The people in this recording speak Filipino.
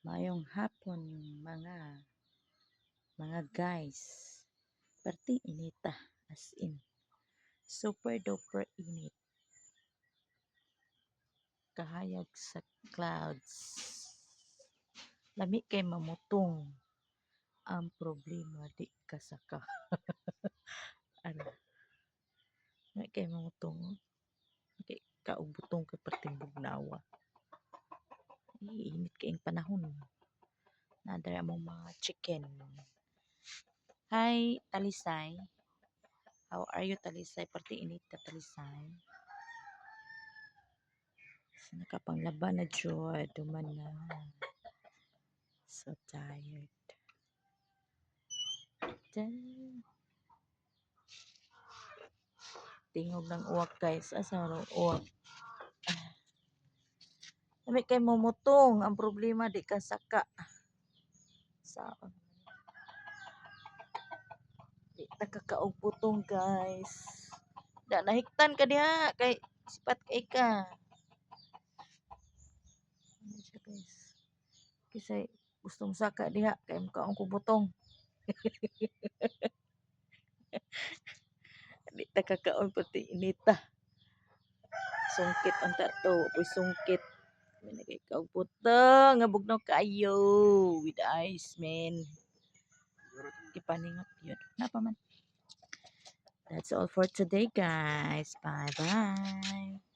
Mayong hapon mga guys. Perti inita as in super duper init. Kahayag sa clouds. Lami kay mamutong. Ang problema di kasaka. Ano? Lami kay mamutong. Kay kaubutong kay perting bugnawa. Init kay panahon. Nadara mo mga chicken. Hi, Talisay. How are you, Talisay? Perti init ka, Talisay. So, nakapanglaban na joy. Duman na. So tired. Dun. Tingog ng uwak guys. Asa ro uwak? Kami kay mamutong. Ang problema di ka saka. Saan? Di nakakaog putong guys. Da nahiktan ka diha kay sipat kay ka. Ano siya guys? Kasi gustong saka diha kay makaong kubutong. Di nakakaon pati inita. Sungkit ang tato. Uy sungkit. May nagikaw putong. Ngabugnaw kayo. With ice man. Ipaningot yun. Napa man. That's all for today guys. Bye bye.